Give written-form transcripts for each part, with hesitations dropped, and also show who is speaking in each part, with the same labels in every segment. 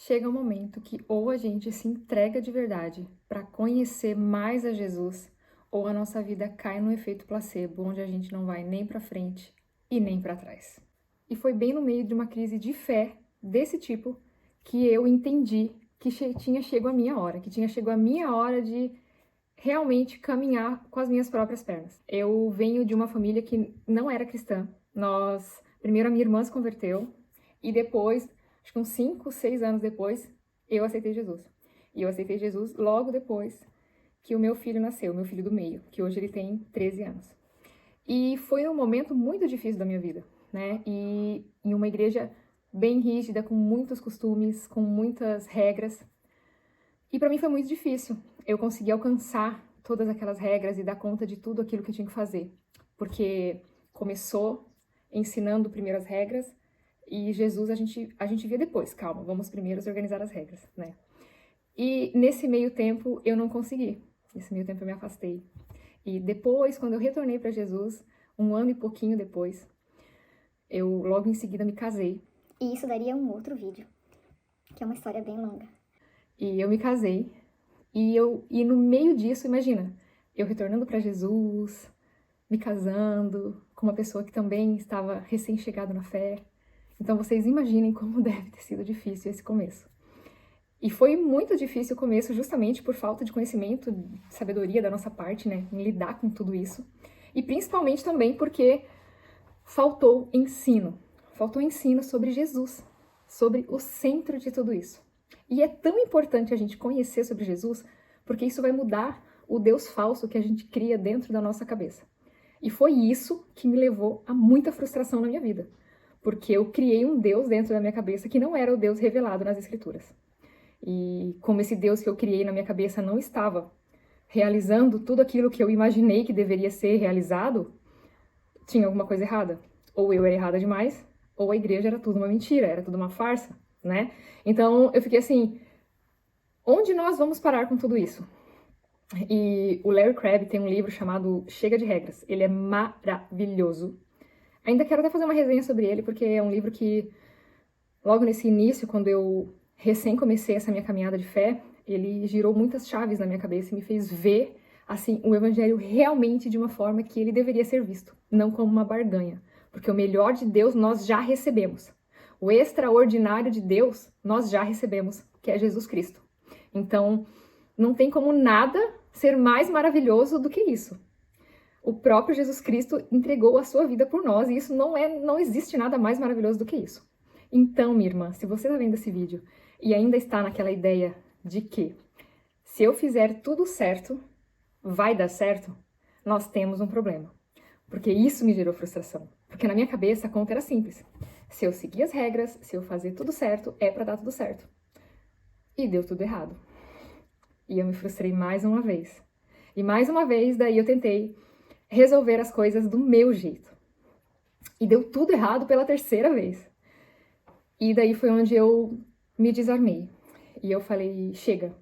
Speaker 1: Chega um momento que ou a gente se entrega de verdade para conhecer mais a Jesus, ou a nossa vida cai no efeito placebo, onde a gente não vai nem para frente e nem para trás. E foi bem no meio de uma crise de fé desse tipo que eu entendi que tinha chegado a minha hora, que tinha chegado a minha hora de realmente caminhar com as minhas próprias pernas. Eu venho de uma família que não era cristã. Primeiro a minha irmã se converteu e depois, acho que uns 5, 6 anos depois, eu aceitei Jesus. E eu aceitei Jesus logo depois que o meu filho nasceu, meu filho do meio, que hoje ele tem 13 anos. E foi um momento muito difícil da minha vida, né? E em uma igreja bem rígida, com muitos costumes, com muitas regras. E para mim foi muito difícil eu conseguir alcançar todas aquelas regras e dar conta de tudo aquilo que eu tinha que fazer. Porque começou ensinando primeiro as regras e Jesus a gente via depois. Calma, vamos primeiro organizar as regras, né? E nesse meio tempo eu não consegui. Nesse meio tempo eu me afastei. E depois, quando eu retornei para Jesus, um ano e pouquinho depois, eu logo em seguida me casei.
Speaker 2: E isso daria um outro vídeo, que é uma história bem longa.
Speaker 1: E eu me casei. E no meio disso, imagina, eu retornando para Jesus, me casando com uma pessoa que também estava recém-chegada na fé. Então vocês imaginem como deve ter sido difícil esse começo. E foi muito difícil o começo justamente por falta de conhecimento, de sabedoria da nossa parte, né, em lidar com tudo isso. E principalmente também porque faltou ensino. Faltou ensino sobre Jesus, sobre o centro de tudo isso. E é tão importante a gente conhecer sobre Jesus, porque isso vai mudar o Deus falso que a gente cria dentro da nossa cabeça. E foi isso que me levou a muita frustração na minha vida, porque eu criei um Deus dentro da minha cabeça que não era o Deus revelado nas Escrituras. E como esse Deus que eu criei na minha cabeça não estava realizando tudo aquilo que eu imaginei que deveria ser realizado, tinha alguma coisa errada. Ou eu era errada demais, ou a igreja era tudo uma mentira, era tudo uma farsa, né? Então eu fiquei assim, onde nós vamos parar com tudo isso? E o Larry Crabb tem um livro chamado Chega de Regras. Ele é maravilhoso. Ainda quero até fazer uma resenha sobre ele, porque é um livro que, logo nesse início, quando eu recém comecei essa minha caminhada de fé, ele girou muitas chaves na minha cabeça e me fez ver, assim, o evangelho realmente de uma forma que ele deveria ser visto, não como uma barganha. Porque o melhor de Deus nós já recebemos. O extraordinário de Deus nós já recebemos, que é Jesus Cristo. Então, não tem como nada ser mais maravilhoso do que isso. O próprio Jesus Cristo entregou a sua vida por nós e isso não existe nada mais maravilhoso do que isso. Então, minha irmã, se você está vendo esse vídeo e ainda está naquela ideia de que se eu fizer tudo certo, vai dar certo, nós temos um problema. Porque isso me gerou frustração. Porque na minha cabeça a conta era simples. Se eu seguir as regras, se eu fazer tudo certo, é para dar tudo certo. E deu tudo errado. E eu me frustrei mais uma vez. E mais uma vez, daí eu tentei resolver as coisas do meu jeito. E deu tudo errado pela terceira vez. E daí foi onde eu me desarmei. E eu falei, chega,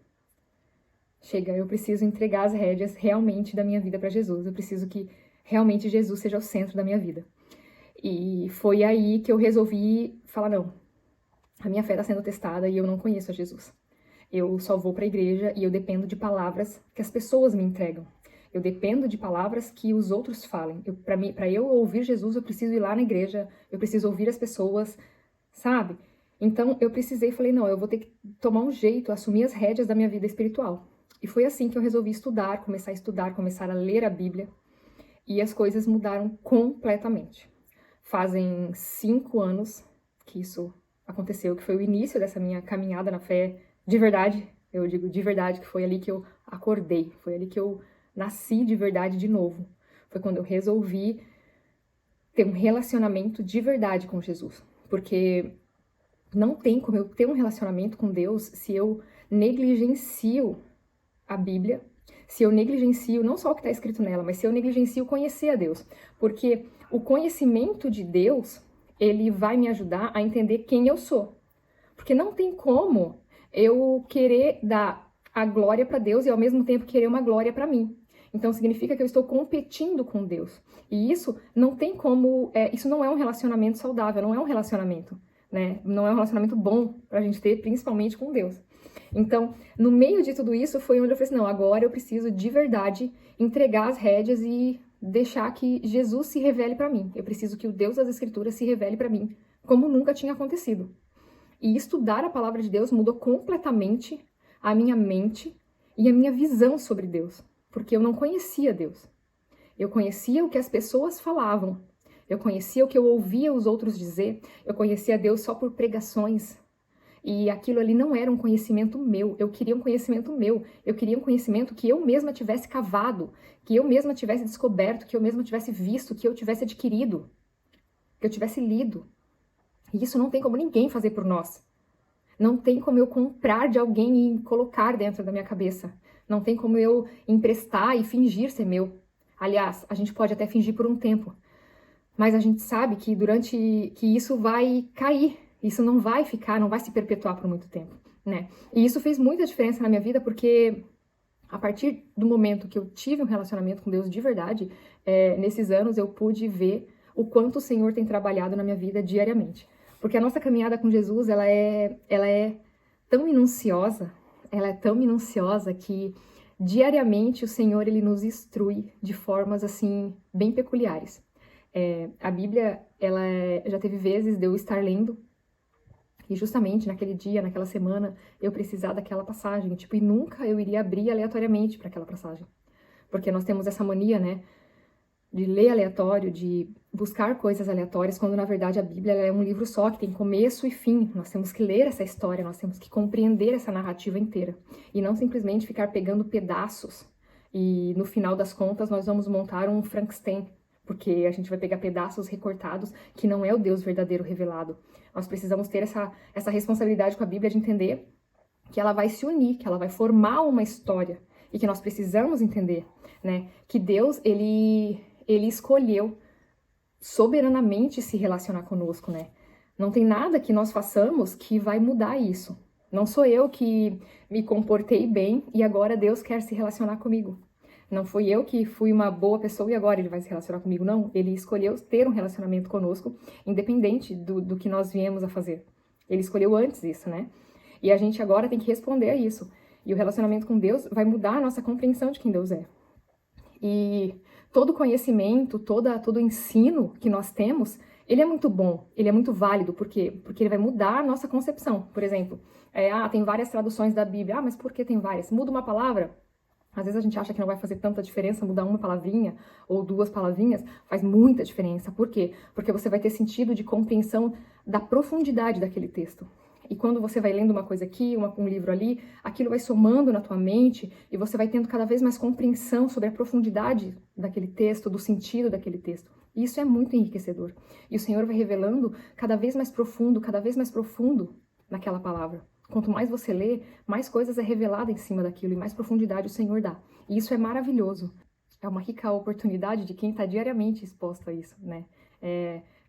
Speaker 1: eu preciso entregar as rédeas realmente da minha vida para Jesus. Eu preciso que realmente Jesus seja o centro da minha vida. E foi aí que eu resolvi falar, não, a minha fé está sendo testada e eu não conheço a Jesus. Eu só vou para a igreja e eu dependo de palavras que as pessoas me entregam. Eu dependo de palavras que os outros falem. Para eu ouvir Jesus, eu preciso ir lá na igreja, eu preciso ouvir as pessoas, sabe? Então eu falei, não, eu vou ter que tomar um jeito, assumir as rédeas da minha vida espiritual. E foi assim que eu resolvi estudar, começar a ler a Bíblia. E as coisas mudaram completamente. Fazem 5 anos que isso aconteceu, que foi o início dessa minha caminhada na fé de verdade. Eu digo de verdade, que foi ali que eu acordei, foi ali que eu nasci de verdade de novo. Foi quando eu resolvi ter um relacionamento de verdade com Jesus. Porque não tem como eu ter um relacionamento com Deus se eu negligencio a Bíblia, se eu negligencio não só o que está escrito nela, mas se eu negligencio conhecer a Deus. Porque o conhecimento de Deus, ele vai me ajudar a entender quem eu sou. Porque não tem como eu querer dar a glória para Deus e ao mesmo tempo querer uma glória para mim. Então significa que eu estou competindo com Deus. E isso não tem como, isso não é um relacionamento saudável, não é um relacionamento. né? Não é um relacionamento bom pra gente ter, principalmente com Deus. Então, no meio de tudo isso, foi onde eu falei assim, não, agora eu preciso de verdade entregar as rédeas e deixar que Jesus se revele pra mim. Eu preciso que o Deus das Escrituras se revele pra mim, como nunca tinha acontecido. E estudar a palavra de Deus mudou completamente a minha mente e a minha visão sobre Deus, porque eu não conhecia Deus. Eu conhecia o que as pessoas falavam, eu conhecia o que eu ouvia os outros dizer, eu conhecia Deus só por pregações. E aquilo ali não era um conhecimento meu, eu queria um conhecimento meu, eu queria um conhecimento que eu mesma tivesse cavado, que eu mesma tivesse descoberto, que eu mesma tivesse visto, que eu tivesse adquirido, que eu tivesse lido. E isso não tem como ninguém fazer por nós. Não tem como eu comprar de alguém e colocar dentro da minha cabeça. Não tem como eu emprestar e fingir ser meu. Aliás, a gente pode até fingir por um tempo, mas a gente sabe que que isso vai cair. Isso não vai ficar, não vai se perpetuar por muito tempo, né? E isso fez muita diferença na minha vida, porque a partir do momento que eu tive um relacionamento com Deus de verdade, nesses anos eu pude ver o quanto o Senhor tem trabalhado na minha vida diariamente. Porque a nossa caminhada com Jesus, ela é tão minuciosa, ela é tão minuciosa que diariamente o Senhor, ele nos instrui de formas, assim, bem peculiares. A Bíblia, já teve vezes de eu estar lendo e justamente naquele dia, naquela semana, eu precisar daquela passagem, tipo, e nunca eu iria abrir aleatoriamente para aquela passagem. Porque nós temos essa mania, né, de ler aleatório, de buscar coisas aleatórias, quando na verdade a Bíblia é um livro só, que tem começo e fim. Nós temos que ler essa história, nós temos que compreender essa narrativa inteira. E não simplesmente ficar pegando pedaços. E no final das contas nós vamos montar um Frankenstein, porque a gente vai pegar pedaços recortados que não é o Deus verdadeiro revelado. Nós precisamos ter essa responsabilidade com a Bíblia de entender que ela vai se unir, que ela vai formar uma história. E que nós precisamos entender, né, que Deus, ele escolheu soberanamente se relacionar conosco, né? Não tem nada que nós façamos que vai mudar isso. Não sou eu que me comportei bem e agora Deus quer se relacionar comigo. Não fui eu que fui uma boa pessoa e agora ele vai se relacionar comigo, não. Ele escolheu ter um relacionamento conosco, independente do que nós viemos a fazer. Ele escolheu antes isso, né? E a gente agora tem que responder a isso. E o relacionamento com Deus vai mudar a nossa compreensão de quem Deus é. E todo conhecimento, todo ensino que nós temos, ele é muito bom, ele é muito válido. Por quê? Porque ele vai mudar a nossa concepção. Por exemplo, tem várias traduções da Bíblia. Ah, mas por que tem várias? Muda uma palavra? Às vezes a gente acha que não vai fazer tanta diferença mudar uma palavrinha ou duas palavrinhas, faz muita diferença. Por quê? Porque você vai ter sentido de compreensão da profundidade daquele texto. E quando você vai lendo uma coisa aqui, um livro ali, aquilo vai somando na tua mente e você vai tendo cada vez mais compreensão sobre a profundidade daquele texto, do sentido daquele texto. E isso é muito enriquecedor. E o Senhor vai revelando cada vez mais profundo naquela palavra. Quanto mais você lê, mais coisas é revelada em cima daquilo e mais profundidade o Senhor dá. E isso é maravilhoso. É uma rica oportunidade de quem está diariamente exposto a isso, né?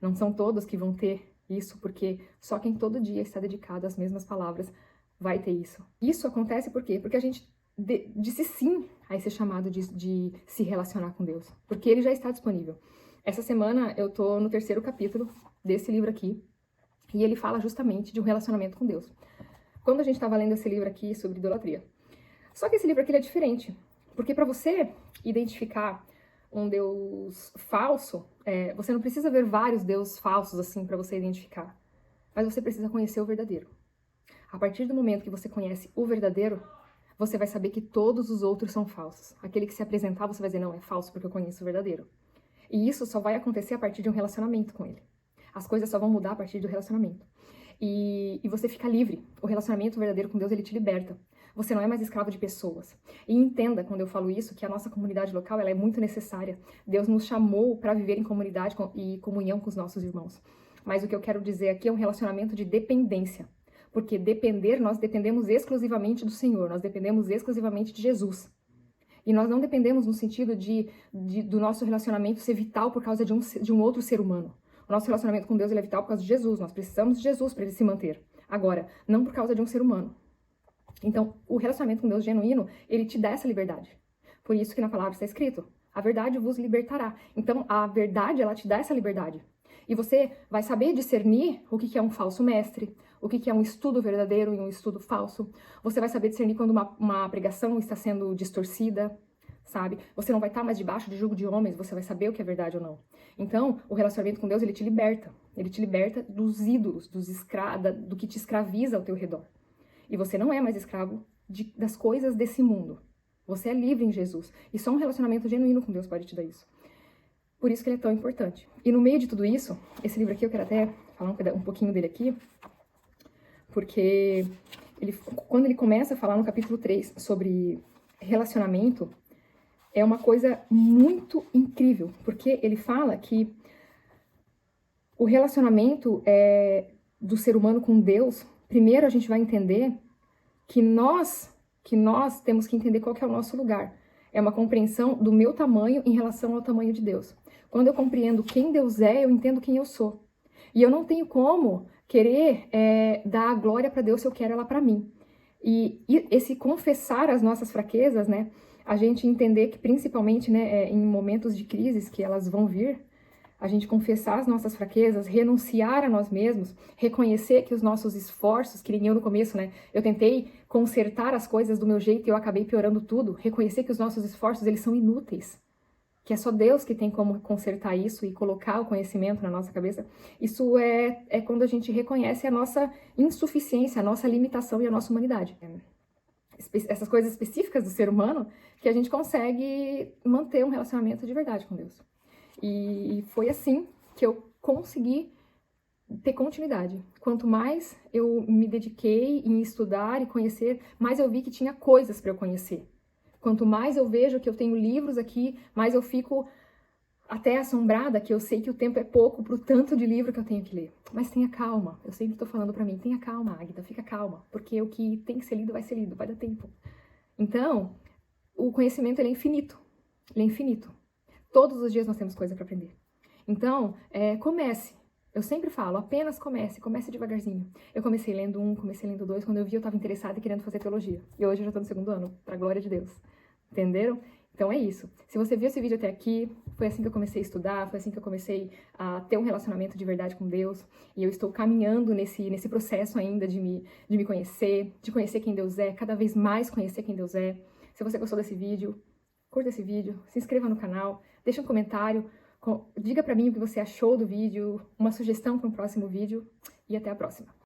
Speaker 1: Não são todos que vão ter isso, porque só quem todo dia está dedicado às mesmas palavras vai ter isso. Isso acontece por quê? Porque a gente disse sim a esse chamado de se relacionar com Deus. Porque ele já está disponível. Essa semana eu tô no 3º capítulo desse livro aqui, e ele fala justamente de um relacionamento com Deus. Quando a gente estava lendo esse livro aqui sobre idolatria. Só que esse livro aqui ele é diferente, porque para você identificar um Deus falso, você não precisa ver vários deuses falsos assim para você identificar, mas você precisa conhecer o verdadeiro. A partir do momento que você conhece o verdadeiro, você vai saber que todos os outros são falsos. Aquele que se apresentar, você vai dizer, não, é falso porque eu conheço o verdadeiro. E isso só vai acontecer a partir de um relacionamento com ele. As coisas só vão mudar a partir do relacionamento. E você fica livre. O relacionamento verdadeiro com Deus, ele te liberta. Você não é mais escravo de pessoas. E entenda, quando eu falo isso, que a nossa comunidade local ela é muito necessária. Deus nos chamou para viver em comunidade e comunhão com os nossos irmãos. Mas o que eu quero dizer aqui é um relacionamento de dependência. Porque nós dependemos exclusivamente do Senhor. Nós dependemos exclusivamente de Jesus. E nós não dependemos no sentido do nosso relacionamento ser vital por causa de um outro ser humano. O nosso relacionamento com Deus ele é vital por causa de Jesus. Nós precisamos de Jesus para ele se manter. Agora, não por causa de um ser humano. Então, o relacionamento com Deus genuíno, ele te dá essa liberdade. Por isso que na palavra está escrito, a verdade vos libertará. Então, a verdade, ela te dá essa liberdade. E você vai saber discernir o que é um falso mestre, o que é um estudo verdadeiro e um estudo falso. Você vai saber discernir quando uma pregação está sendo distorcida, sabe? Você não vai estar mais debaixo de julgo de homens, você vai saber o que é verdade ou não. Então, o relacionamento com Deus, ele te liberta. Ele te liberta dos ídolos, do que te escraviza ao teu redor. E você não é mais escravo das coisas desse mundo. Você é livre em Jesus. E só um relacionamento genuíno com Deus pode te dar isso. Por isso que ele é tão importante. E no meio de tudo isso, esse livro aqui, eu quero até falar um pouquinho dele aqui, porque quando ele começa a falar no capítulo 3 sobre relacionamento, é uma coisa muito incrível, porque ele fala que o relacionamento do ser humano com Deus, primeiro a gente vai entender que nós temos que entender qual que é o nosso lugar. É uma compreensão do meu tamanho em relação ao tamanho de Deus. Quando eu compreendo quem Deus é, eu entendo quem eu sou. E eu não tenho como querer dar a glória para Deus se eu quero ela para mim. E esse confessar as nossas fraquezas, né? A gente entender que principalmente, né, em momentos de crises que elas vão vir, a gente confessar as nossas fraquezas, renunciar a nós mesmos, reconhecer que os nossos esforços, que nem eu no começo, né? Eu tentei consertar as coisas do meu jeito e eu acabei piorando tudo. Reconhecer que os nossos esforços, eles são inúteis. Que é só Deus que tem como consertar isso e colocar o conhecimento na nossa cabeça. Isso é quando a gente reconhece a nossa insuficiência, a nossa limitação e a nossa humanidade. Essas coisas específicas do ser humano que a gente consegue manter um relacionamento de verdade com Deus. E foi assim que eu consegui ter continuidade. Quanto mais eu me dediquei em estudar e conhecer, mais eu vi que tinha coisas para eu conhecer. Quanto mais eu vejo que eu tenho livros aqui, mais eu fico até assombrada, que eu sei que o tempo é pouco pro tanto de livro que eu tenho que ler. Mas tenha calma, eu sempre tô falando pra mim, tenha calma, Águida, fica calma, porque o que tem que ser lido vai ser lido, vai dar tempo. Então, o conhecimento ele é infinito, ele é infinito. Todos os dias nós temos coisa para aprender. Então, comece. Eu sempre falo, apenas comece devagarzinho. Eu comecei lendo 1, comecei lendo 2, quando eu vi eu estava interessada e querendo fazer teologia. E hoje eu já estou no 2º ano, para a glória de Deus. Entenderam? Então é isso. Se você viu esse vídeo até aqui, foi assim que eu comecei a estudar, foi assim que eu comecei a ter um relacionamento de verdade com Deus. E eu estou caminhando nesse processo ainda de me conhecer, de conhecer quem Deus é, cada vez mais conhecer quem Deus é. Se você gostou desse vídeo, curta esse vídeo, se inscreva no canal, deixa um comentário, diga pra mim o que você achou do vídeo, uma sugestão para um próximo vídeo e até a próxima.